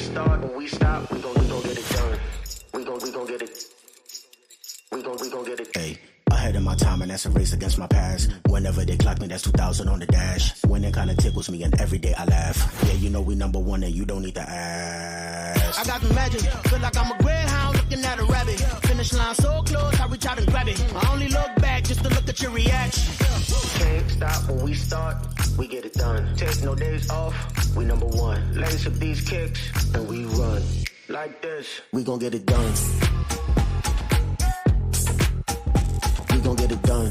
start, when we stop, we gon' get it done. We gon' get it. We gon' get it. Hey, ahead of my time, and that's a race against my past. Whenever they clock me, that's 2000 on the dash. When it kinda tickles me, and every day I laugh. Yeah, you know we number one, and you don't need to ask. I got the magic, feel like I'm a greyhound looking at a rabbit. Finish line so close, I reach out and grab it. I only look back just to look at your reaction. Can't stop when we start, we get it done. Take no days off, we number one. Lace up these kicks, and we run. Like this, We gon' get it done. We gon' get it done.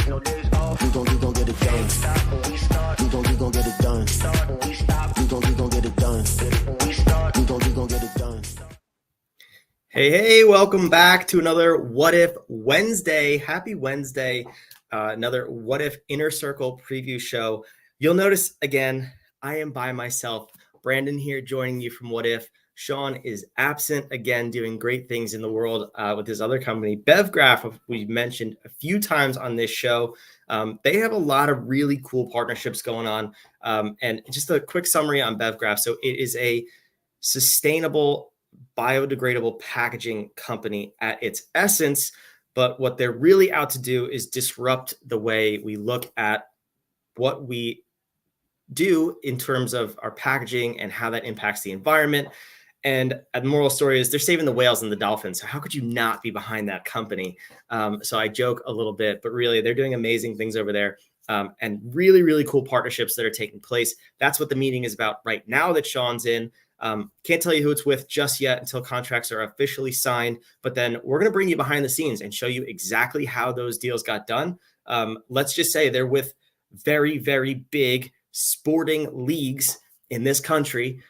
take no days off. We gon' get it done. Can't stop when we start. We gon' get it done. Start when we stop. We gon' get it done. Get it when we start. We gon' get it done. Hey, welcome back to another What If Wednesday. Happy Wednesday. Another What If Inner Circle preview show. You'll notice, again, I am by myself. Brandon here joining you from What If. Sean is absent, again, doing great things in the world with his other company, BevGraph, we've mentioned a few times on this show. They have a lot of really cool partnerships going on. And just a quick summary on BevGraph. So it is a sustainable, biodegradable packaging company at its essence. But what they're really out to do is disrupt the way we look at what we do in terms of our packaging and how that impacts the environment. And the moral story is they're saving the whales and the dolphins. So how could you not be behind that company? So I joke a little bit, but really they're doing amazing things over there and really, really cool partnerships that are taking place. That's what the meeting is about right now that Sean's in. Can't tell you who it's with just yet until contracts are officially signed, but then we're going to bring you behind the scenes and show you exactly how those deals got done. Let's just say they're with very, very big sporting leagues in this country.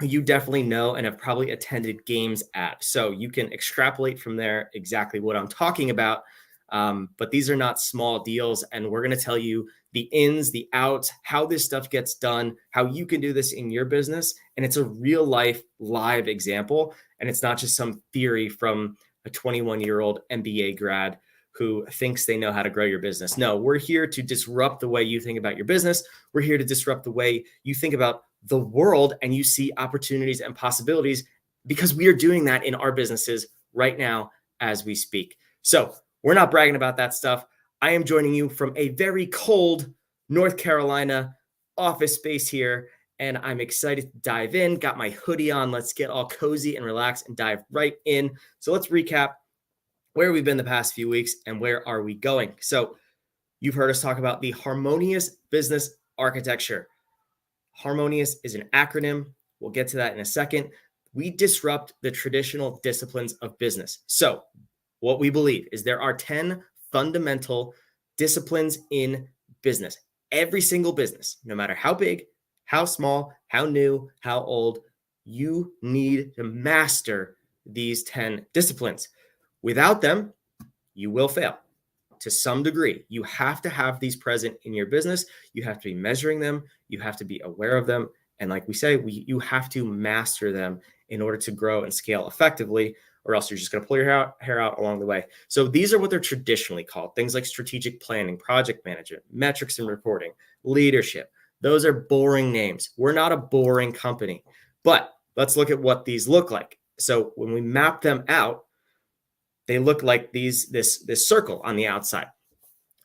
You definitely know and have probably attended games at. So you can extrapolate from there exactly what I'm talking about. But these are not small deals. And we're going to tell you the ins, the outs, how this stuff gets done, how you can do this in your business. And it's a real life live example. And it's not just some theory from a 21-year-old MBA grad who thinks they know how to grow your business. No, we're here to disrupt the way you think about your business. We're here to disrupt the way you think about the world and you see opportunities and possibilities because we are doing that in our businesses right now as we speak. So we're not bragging about that stuff. I am joining you from a very cold North Carolina office space here, and I'm excited to dive in. Got my hoodie on. Let's get all cozy and relax and dive right in. So let's recap where we've been the past few weeks and where are we going. So you've heard us talk about the harmonious business architecture. Harmonious is an acronym. We'll get to that in a second. We disrupt the traditional disciplines of business. So what we believe is there are 10 fundamental disciplines in business. Every single business, no matter how big, how small, how new, how old, you need to master these 10 disciplines. Without them, you will fail to some degree. You have to have these present in your business. You have to be measuring them. You have to be aware of them. And like we say, you have to master them in order to grow and scale effectively, or else you're just going to pull your hair out along the way. So these are what they're traditionally called. Things like strategic planning, project management, metrics and reporting, leadership. Those are boring names. We're not a boring company, but let's look at what these look like. So when we map them out, they look like this circle on the outside.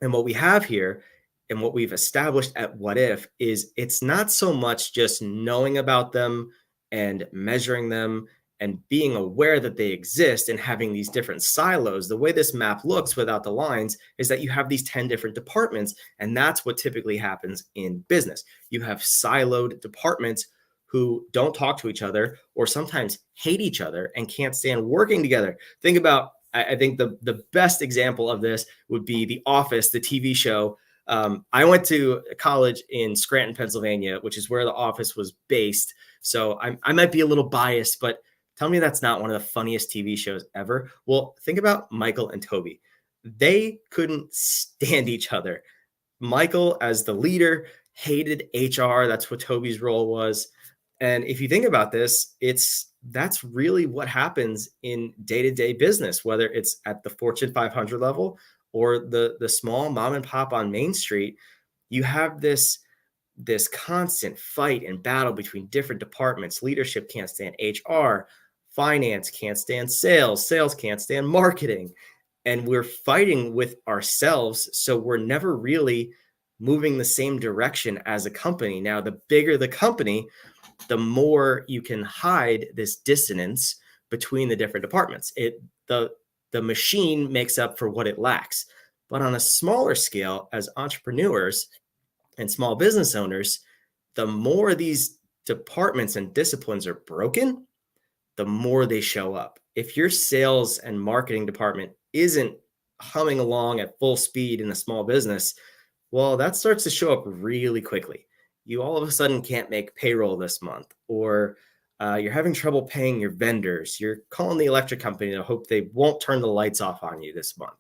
And what we have here and what we've established at What If is it's not so much just knowing about them and measuring them and being aware that they exist and having these different silos. The way this map looks without the lines is that you have these 10 different departments, and that's what typically happens in business. You have siloed departments who don't talk to each other or sometimes hate each other and can't stand working together. Think about, I think the best example of this would be The Office, the TV show. I went to college in Scranton, Pennsylvania, which is where The Office was based. So I might be a little biased, but tell me that's not one of the funniest TV shows ever. Well, think about Michael and Toby. They couldn't stand each other. Michael, as the leader, hated HR. That's what Toby's role was. And if you think about this, that's really what happens in day-to-day business, whether it's at the Fortune 500 level or the small mom and pop on Main Street. You have this this constant fight and battle between different departments. Leadership can't stand HR, finance can't stand sales, sales can't stand marketing. And we're fighting with ourselves. So we're never really moving the same direction as a company. Now, the bigger the company, the more you can hide this dissonance between the different departments. The machine makes up for what it lacks. But on a smaller scale, as entrepreneurs and small business owners, the more these departments and disciplines are broken, the more they show up. If your sales and marketing department isn't humming along at full speed in a small business, well, that starts to show up really quickly. You all of a sudden can't make payroll this month, or you're having trouble paying your vendors. You're calling the electric company to hope they won't turn the lights off on you this month.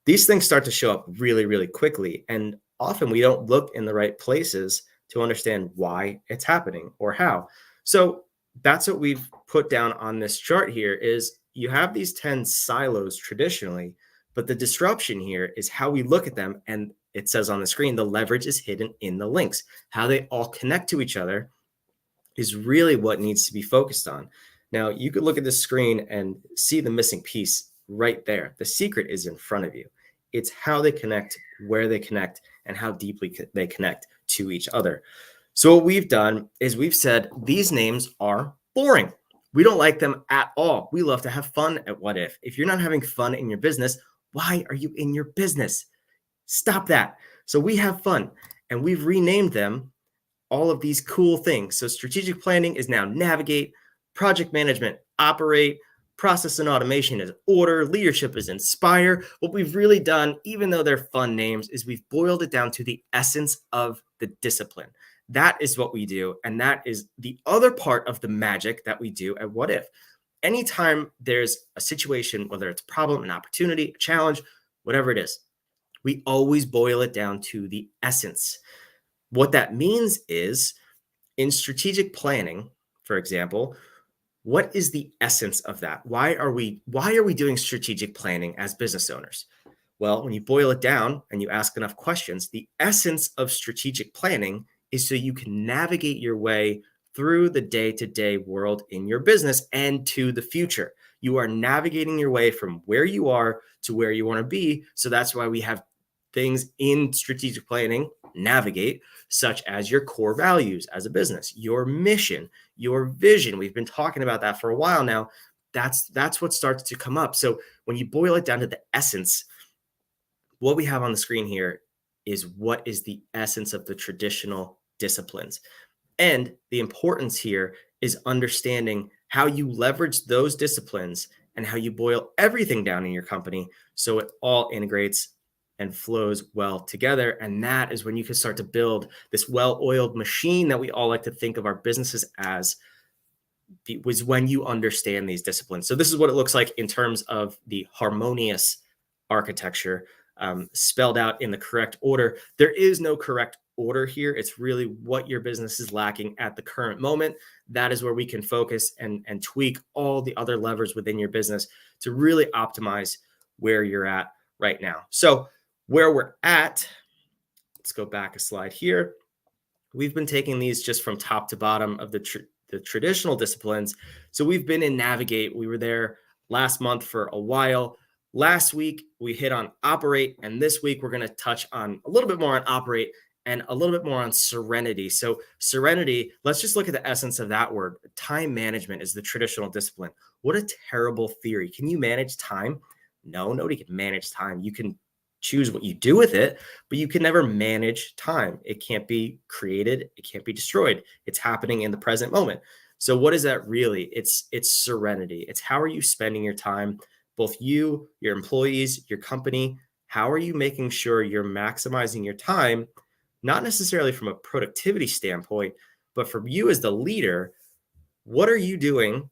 These things start to show up really, really quickly. And often we don't look in the right places to understand why it's happening or how. So that's what we've put down on this chart here is you have these 10 silos traditionally, but the disruption here is how we look at them. And it says on the screen, the leverage is hidden in the links. How they all connect to each other is really what needs to be focused on. Now, you could look at the screen and see the missing piece right there. The secret is in front of you. It's how they connect, where they connect, and how deeply they connect to each other. So what we've done is we've said these names are boring. We don't like them at all. We love to have fun at What If. If you're not having fun in your business, why are you in your business? Stop that. So we have fun, and we've renamed them all of these cool things. So strategic planning is now navigate, project management, operate, process and automation is order, leadership is inspire. What we've really done, even though they're fun names, is we've boiled it down to the essence of the discipline. That is what we do. And that is the other part of the magic that we do at What If. Anytime there's a situation, whether it's a problem, an opportunity, a challenge, whatever it is, we always boil it down to the essence. What that means is in strategic planning, for example, what is the essence of that? Why are we doing strategic planning as business owners? Well, when you boil it down and you ask enough questions, the essence of strategic planning is so you can navigate your way through the day-to-day world in your business and to the future. You are navigating your way from where you are to where you want to be. So that's why we have things in strategic planning, navigate, such as your core values as a business, your mission, your vision. We've been talking about that for a while now. That's what starts to come up. So when you boil it down to the essence, what we have on the screen here is what is the essence of the traditional disciplines. And the importance here is understanding how you leverage those disciplines and how you boil everything down in your company so it all integrates and flows well together. And that is when you can start to build this well-oiled machine that we all like to think of our businesses as, was when you understand these disciplines. So this is what it looks like in terms of the harmonious architecture, spelled out in the correct order. There is no correct order here. It's really what your business is lacking at the current moment. That is where we can focus and tweak all the other levers within your business to really optimize where you're at right now. So where we're at, let's go back a slide here. We've been taking these just from top to bottom of the traditional disciplines. So we've been in Navigate. We were there last month for a while. Last week, we hit on Operate. And this week, we're going to touch on a little bit more on Operate and a little bit more on Serenity. So Serenity, let's just look at the essence of that word. Time management is the traditional discipline. What a terrible theory. Can you manage time? No, nobody can manage time. You can choose what you do with it, but you can never manage time. It can't be created. It can't be destroyed. It's happening in the present moment. So what is that really? It's serenity. It's how are you spending your time, both you, your employees, your company. How are you making sure you're maximizing your time, not necessarily from a productivity standpoint, but for you as the leader, what are you doing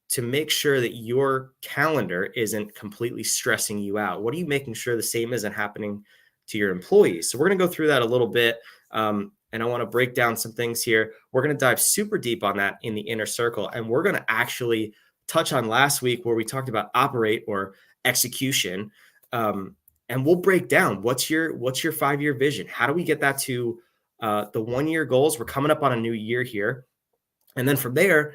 to make sure that your calendar isn't completely stressing you out? What are you making sure the same isn't happening to your employees? So we're going to go through that a little bit. And I want to break down some things here. We're going to dive super deep on that in the inner circle. And we're going to actually touch on last week where we talked about operate or execution. And we'll break down what's your 5-year vision? How do we get that to the 1 year goals. We're coming up on a new year here. And then from there,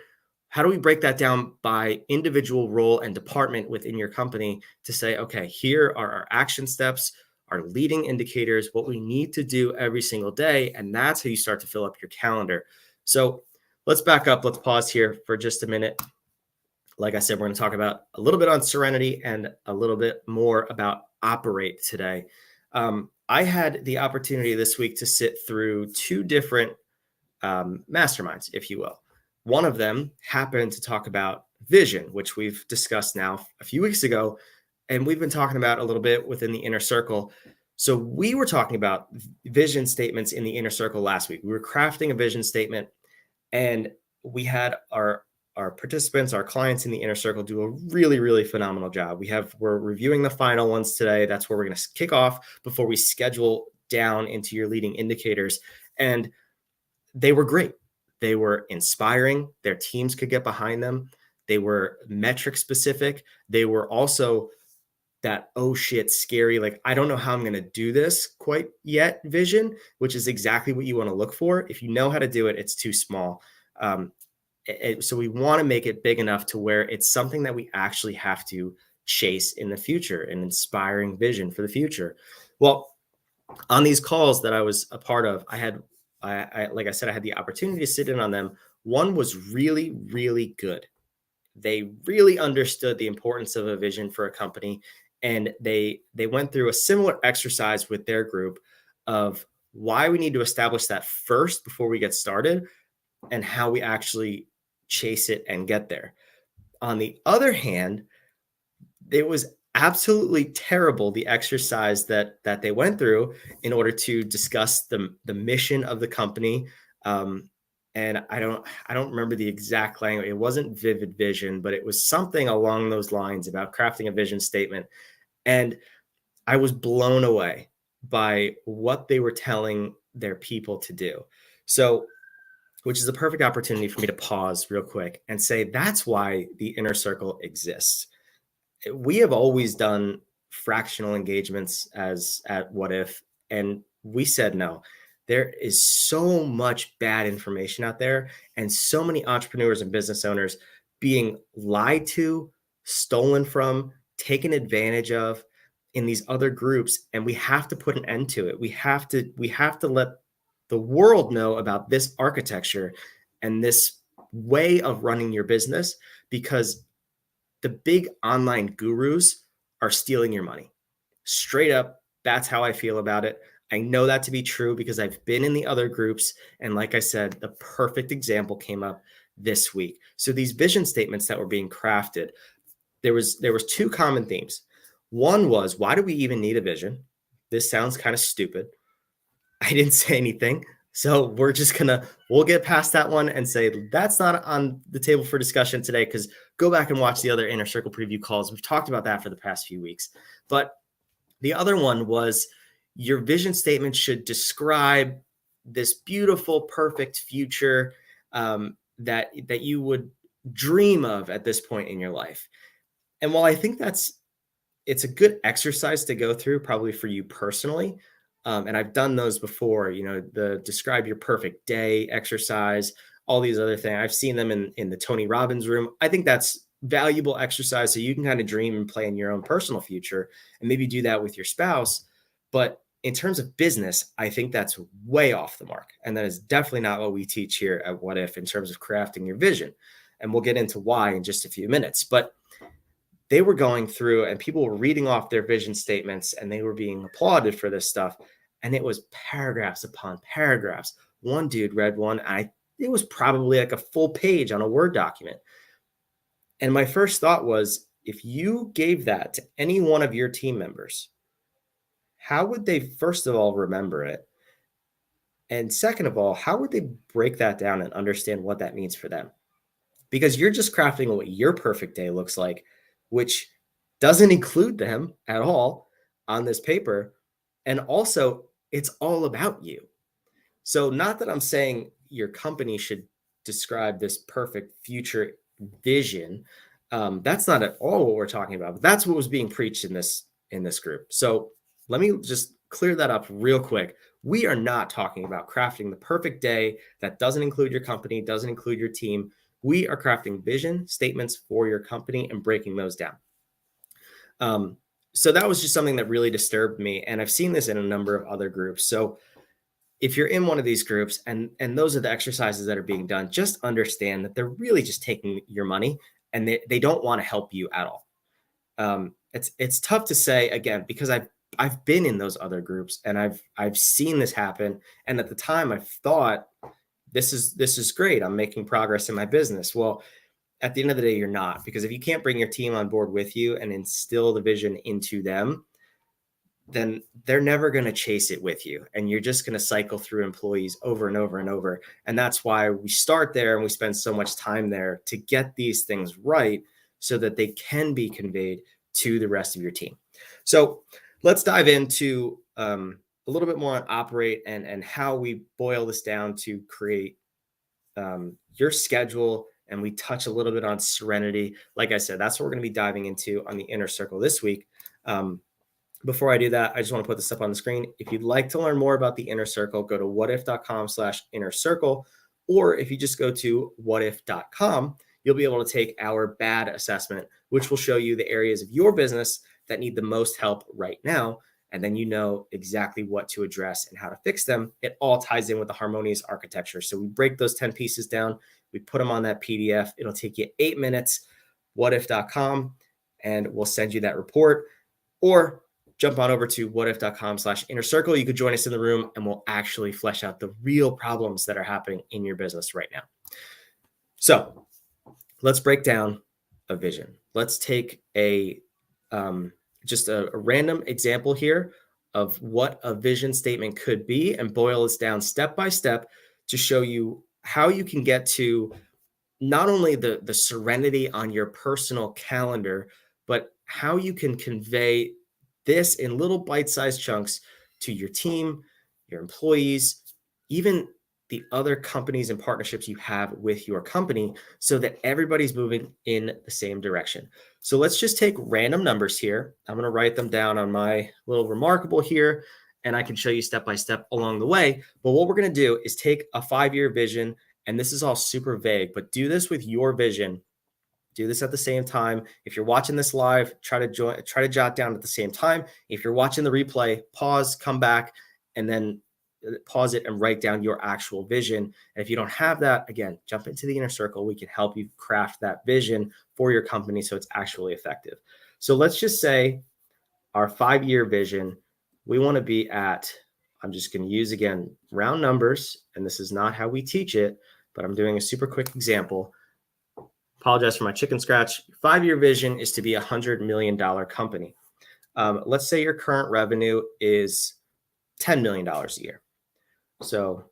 how do we break that down by individual role and department within your company to say, okay, here are our action steps, our leading indicators, what we need to do every single day. And that's how you start to fill up your calendar. So let's back up. Let's pause here for just a minute. Like I said, we're going to talk about a little bit on Serenity and a little bit more about Operate today. I had the opportunity this week to sit through two different masterminds, if you will. One of them happened to talk about vision, which we've discussed now a few weeks ago, and we've been talking about a little bit within the inner circle. So we were talking about vision statements in the inner circle last week. We were crafting a vision statement, and we had our participants, our clients in the inner circle do a really, really phenomenal job. We're reviewing the final ones today. That's where we're going to kick off before we schedule down into your leading indicators. And they were great. They were inspiring. Their teams could get behind them. They were metric specific. They were also that, oh shit, scary, like, I don't know how I'm going to do this quite yet vision, which is exactly what you want to look for. If you know how to do it, it's too small. So we want to make it big enough to where it's something that we actually have to chase in the future, an inspiring vision for the future. Well, on these calls that I was a part of, like I said, I had the opportunity to sit in on them. One was really, really good. They really understood the importance of a vision for a company. And they went through a similar exercise with their group of why we need to establish that first before we get started and how we actually chase it and get there. On the other hand, it was absolutely terrible, the exercise that they went through in order to discuss the mission of the company. And I don't remember the exact language. It wasn't vivid vision, but it was something along those lines about crafting a vision statement. And I was blown away by what they were telling their people to do. So, which is a perfect opportunity for me to pause real quick and say, that's why the inner circle exists. We have always done fractional engagements at What If, and we said no. There is so much bad information out there and so many entrepreneurs and business owners being lied to, stolen from, taken advantage of in these other groups, and we have to put an end to it. We have to let the world know about this architecture and this way of running your business, because the big online gurus are stealing your money. Straight up, that's how I feel about it. I know that to be true because I've been in the other groups. And like I said, the perfect example came up this week. So these vision statements that were being crafted, there was two common themes. One was, why do we even need a vision? This sounds kind of stupid. I didn't say anything. So we'll get past that one and say that's not on the table for discussion today, because go back and watch the other Inner Circle preview calls. We've talked about that for the past few weeks. But the other one was, your vision statement should describe this beautiful, perfect future that you would dream of at this point in your life. And while I think it's a good exercise to go through, probably for you personally, and I've done those before, the describe your perfect day exercise, all these other things. I've seen them in the Tony Robbins room. I think that's valuable exercise so you can kind of dream and play in your own personal future and maybe do that with your spouse. But in terms of business, I think that's way off the mark. And that is definitely not what we teach here at What If in terms of crafting your vision. And we'll get into why in just a few minutes. But they were going through and people were reading off their vision statements and they were being applauded for this stuff. And it was paragraphs upon paragraphs. One dude read one. It was probably like a full page on a Word document. And my first thought was, if you gave that to any one of your team members, how would they, first of all, remember it? And second of all, how would they break that down and understand what that means for them? Because you're just crafting what your perfect day looks like, which doesn't include them at all on this paper. And also, it's all about you. So not that I'm saying your company should describe this perfect future vision. That's not at all what we're talking about. But that's what was being preached in this group. So let me just clear that up real quick. We are not talking about crafting the perfect day that doesn't include your company, doesn't include your team. We are crafting vision statements for your company and breaking those down. So that was just something that really disturbed me. And I've seen this in a number of other groups. So if you're in one of these groups and those are the exercises that are being done, just understand that they're really just taking your money and they don't want to help you at all. It's tough to say, again, because I've been in those other groups and I've seen this happen. And at the time I thought this is great. I'm making progress in my business. Well, at the end of the day, you're not, because if you can't bring your team on board with you and instill the vision into them, then they're never going to chase it with you. And you're just going to cycle through employees over and over and over. And that's why we start there and we spend so much time there to get these things right so that they can be conveyed to the rest of your team. So let's dive into a little bit more on operate and how we boil this down to create your schedule. And we touch a little bit on serenity. Like I said, that's what we're going to be diving into on the inner circle this week. Before I do that, I just want to put this up on the screen. If you'd like to learn more about the inner circle, go to whatif.com/inner circle. Or if you just go to whatif.com, you'll be able to take our bad assessment, which will show you the areas of your business that need the most help right now. And then you know exactly what to address and how to fix them. It all ties in with the harmonious architecture. So we break those 10 pieces down. We put them on that PDF. It'll take you 8 minutes, whatif.com, and we'll send you that report. Or jump on over to whatif.com/inner circle. You could join us in the room and we'll actually flesh out the real problems that are happening in your business right now. So let's break down a vision. Let's take just a random example here of what a vision statement could be and boil this down step by step to show you how you can get to not only the serenity on your personal calendar, but how you can convey this in little bite-sized chunks to your team, your employees, even the other companies and partnerships you have with your company so that everybody's moving in the same direction. So let's just take random numbers here. I'm going to write them down on my little remarkable here, and I can show you step by step along the way. But what we're going to do is take a 5-year vision, and this is all super vague, but do this with your vision. Do this at the same time. If you're watching this live, try to jot down at the same time. If you're watching the replay, pause, come back, and then pause it and write down your actual vision. And if you don't have that, again, jump into the inner circle. We can help you craft that vision for your company so it's actually effective. So let's just say our 5-year vision, we want to be at, I'm just going to use, again, round numbers, and this is not how we teach it, but I'm doing a super quick example. Apologize for my chicken scratch. 5-year vision is to be $100 million company. Let's say your current revenue is $10 million a year. So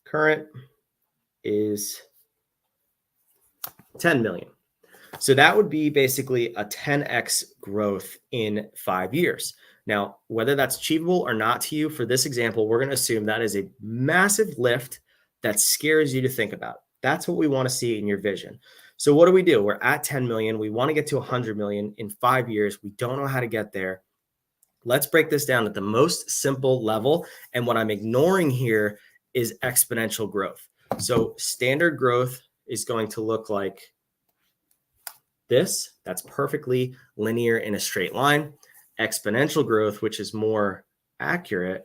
current is 10 million. So that would be basically a 10x growth in 5 years. Now, whether that's achievable or not to you, for this example, we're going to assume that is a massive lift that scares you to think about. That's what we want to see in your vision. So what do? We're at 10 million. We want to get to 100 million in 5 years. We don't know how to get there. Let's break this down at the most simple level. And what I'm ignoring here is exponential growth. So standard growth is going to look like this. That's perfectly linear in a straight line. Exponential growth, which is more accurate,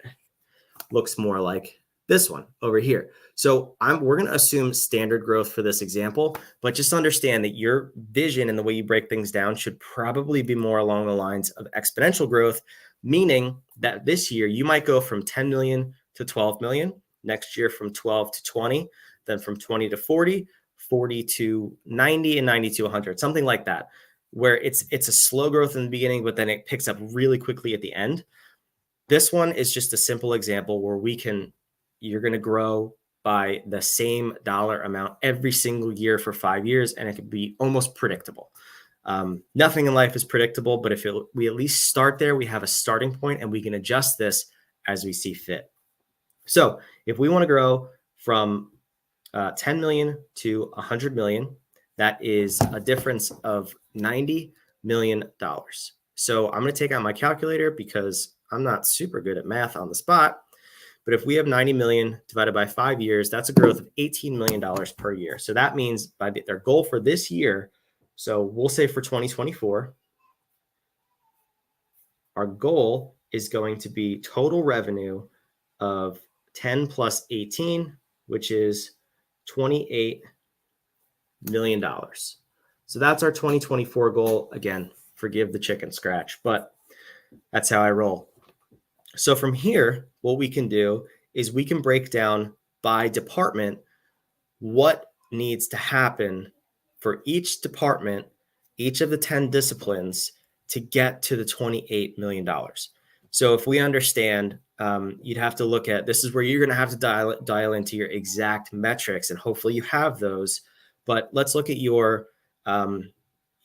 looks more like this one over here. So we're going to assume standard growth for this example, but just understand that your vision and the way you break things down should probably be more along the lines of exponential growth, meaning that this year you might go from 10 million to 12 million, next year from 12 to 20, then from 20 to 40, 40 to 90, and 90 to 100, something like that, where it's a slow growth in the beginning, but then it picks up really quickly at the end. This one is just a simple example where you're going to grow by the same dollar amount every single year for 5 years, and it could be almost predictable. Nothing in life is predictable, but if we at least start there, we have a starting point and we can adjust this as we see fit. So if we want to grow from 10 million to 100 million, that is a difference of $90 million. So I'm going to take out my calculator because I'm not super good at math on the spot. But if we have 90 million divided by 5 years, that's a growth of $18 million per year. So that means by their goal for this year, so we'll say for 2024, our goal is going to be total revenue of 10 plus 18, which is $28 million. So that's our 2024 goal. Again, forgive the chicken scratch, but that's how I roll. So from here, what we can do is we can break down by department what needs to happen for each department, each of the 10 disciplines to get to the $28 million. So if we understand, you'd have to look at, this is where you're going to have to dial into your exact metrics, and hopefully you have those. But let's look at your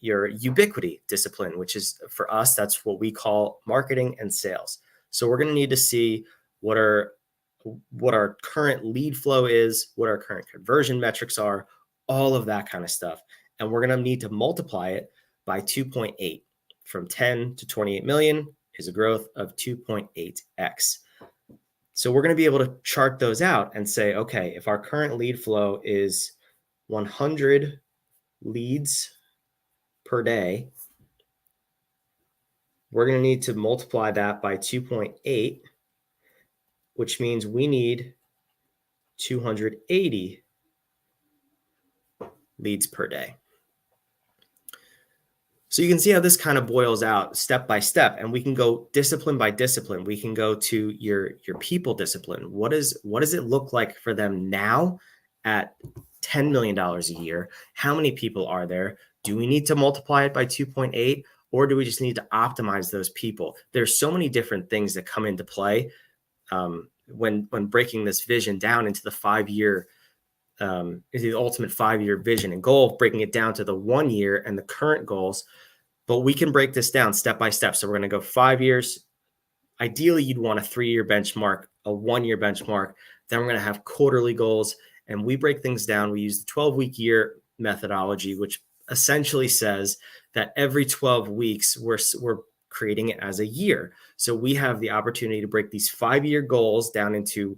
ubiquity discipline, which is, for us, that's what we call marketing and sales. So we're going to need to see what our current lead flow is, what our current conversion metrics are, all of that kind of stuff. And we're going to need to multiply it by 2.8. From 10 to 28 million is a growth of 2.8x. So we're going to be able to chart those out and say, okay, if our current lead flow is 100 leads per day, we're going to need to multiply that by 2.8, which means we need 280 leads per day. So you can see how this kind of boils out step by step, and we can go discipline by discipline. We can go to your people discipline. What does it look like for them now at $10 million a year? How many people are there? Do we need to multiply it by 2.8, or do we just need to optimize those people? There's so many different things that come into play when breaking this vision down into the 5-year, the ultimate 5-year vision and goal, breaking it down to the 1 year and the current goals. But we can break this down step by step. So we're going to go 5 years. Ideally, you'd want a 3-year benchmark, a 1-year benchmark. Then we're going to have quarterly goals. And we break things down. We use the 12-week year methodology, which essentially says that every 12 weeks, we're creating it as a year. So we have the opportunity to break these 5-year goals down into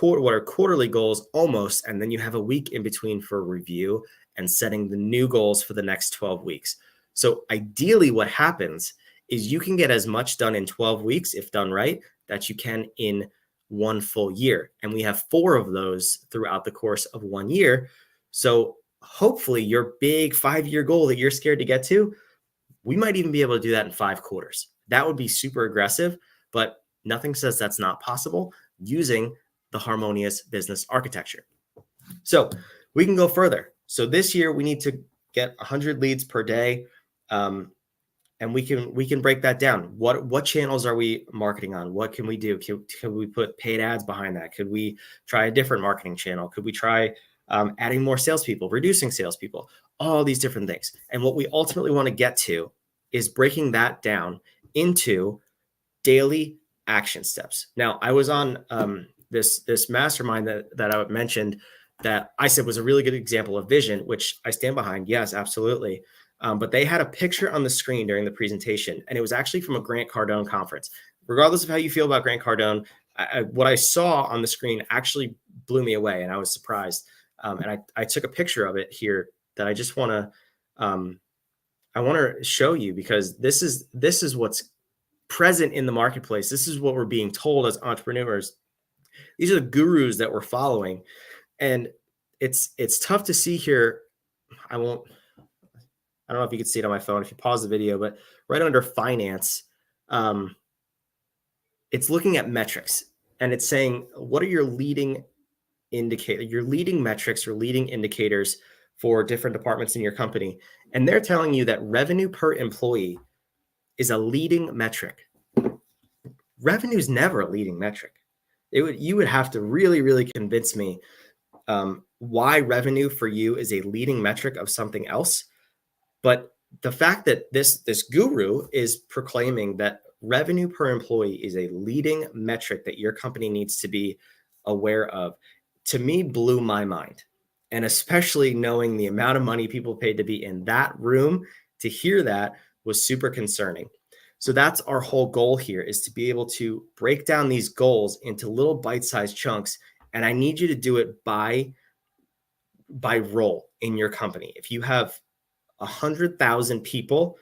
what are quarterly goals almost, and then you have a week in between for review and setting the new goals for the next 12 weeks. So ideally what happens is you can get as much done in 12 weeks, if done right, that you can in 1 full year. And we have 4 of those throughout the course of 1 year. So hopefully your big 5-year goal that you're scared to get to, we might even be able to do that in 5 quarters. That would be super aggressive, but nothing says that's not possible using the harmonious business architecture. So we can go further. So this year we need to get 100 leads per day. And we can break that down. What channels are we marketing on? What can we do? Can we put paid ads behind that? Could we try a different marketing channel? Could we try adding more salespeople, reducing salespeople, all these different things? And what we ultimately want to get to is breaking that down into daily action steps. Now, I was on this mastermind that I mentioned that I said was a really good example of vision, which I stand behind. Yes, absolutely. But they had a picture on the screen during the presentation, and it was actually from a Grant Cardone conference. Regardless of how you feel about Grant Cardone, what I saw on the screen actually blew me away, and I was surprised. And I took a picture of it here that I just want to show you, because this is what's present in the marketplace. This is what we're being told as entrepreneurs. These are the gurus that we're following, and it's tough to see here. I don't know if you can see it on my phone if you pause the video, but right under finance, it's looking at metrics, and it's saying, what are your leading indicators, your leading metrics, or leading indicators for different departments in your company? And they're telling you that revenue per employee is a leading metric. Revenue is never a leading metric. You would have to really, really convince me why revenue for you is a leading metric of something else. But the fact that this guru is proclaiming that revenue per employee is a leading metric that your company needs to be aware of, to me, blew my mind. And especially knowing the amount of money people paid to be in that room, to hear that was super concerning. So that's our whole goal here, is to be able to break down these goals into little bite-sized chunks. And I need you to do it by role in your company. If you have 100,000 people,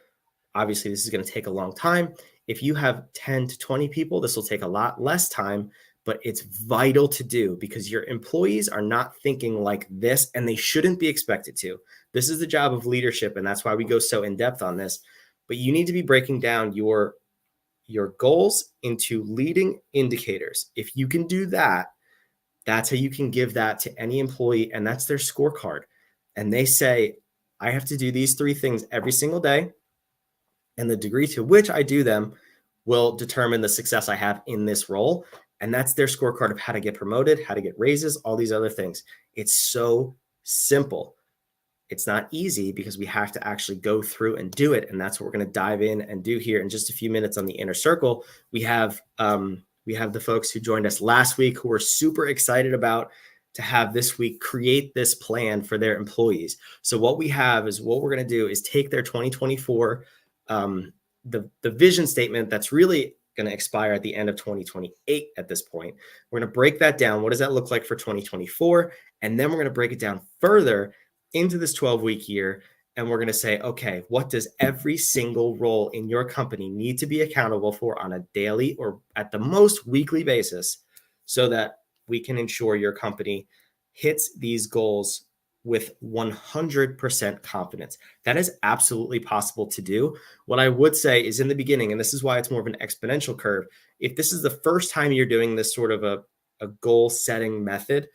obviously this is going to take a long time. If you have 10 to 20 people, this will take a lot less time, but it's vital to do because your employees are not thinking like this, and they shouldn't be expected to. This is the job of leadership, and that's why we go so in depth on this. But you need to be breaking down your goals into leading indicators. If you can do that, that's how you can give that to any employee, and that's their scorecard. And they say, I have to do these 3 things every single day, and the degree to which I do them will determine the success I have in this role. And that's their scorecard of how to get promoted, how to get raises, all these other things. It's so simple. It's not easy because we have to actually go through and do it. And that's what we're going to dive in and do here in just a few minutes on the Inner Circle. We have the folks who joined us last week who were super excited about to have this week create this plan for their employees. So what we have is, what we're going to do is take their 2024, the vision statement that's really going to expire at the end of 2028 at this point. We're going to break that down. What does that look like for 2024? And then we're going to break it down further into this 12-week year. And we're going to say, okay, what does every single role in your company need to be accountable for on a daily or at the most weekly basis, so that we can ensure your company hits these goals with 100% confidence. That is absolutely possible to do. What I would say is, in the beginning, and this is why it's more of an exponential curve, if this is the first time you're doing this sort of a goal setting method,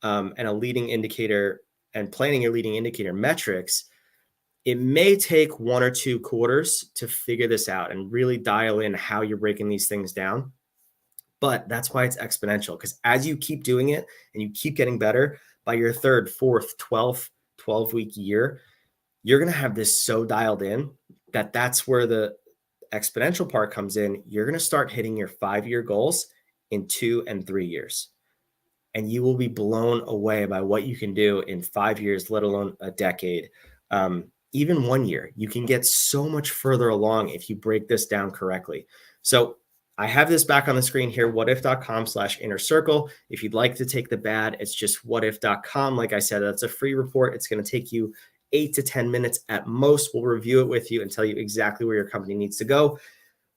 and a leading indicator and planning your leading indicator metrics, it may take 1 or 2 quarters to figure this out and really dial in how you're breaking these things down. But that's why it's exponential, because as you keep doing it and you keep getting better, by your 3rd, 4th, 12th, 12-week year, you're going to have this so dialed in that that's where the exponential part comes in. You're going to start hitting your 5-year goals in 2 and 3 years. And you will be blown away by what you can do in 5 years, let alone a decade. Even 1 year, you can get so much further along if you break this down correctly. So I have this back on the screen here, whatif.com/inner circle. If you'd like to take the bad, it's just whatif.com. Like I said, that's a free report. It's going to take you 8 to 10 minutes at most. We'll review it with you and tell you exactly where your company needs to go.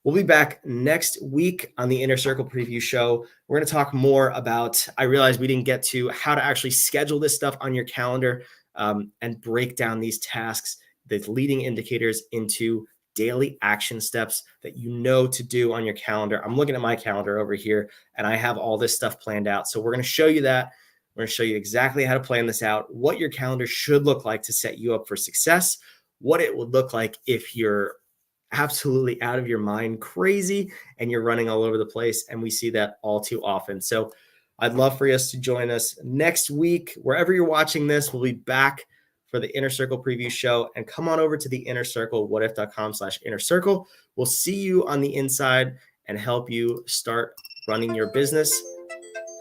We'll be back next week on the Inner Circle Preview Show. We're going to talk more about, I realized we didn't get to how to actually schedule this stuff on your calendar, and break down these tasks, the leading indicators, into daily action steps that you know to do on your calendar. I'm looking at my calendar over here, and I have all this stuff planned out. So we're going to show you that. We're going to show you exactly how to plan this out, what your calendar should look like to set you up for success, what it would look like if you're absolutely out of your mind crazy and you're running all over the place. And we see that all too often. So I'd love for you to join us next week. Wherever you're watching this, we'll be back for the Inner Circle Preview Show. And come on over to the Inner Circle, whatif.com/inner circle. We'll see you on the inside and help you start running your business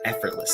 effortlessly.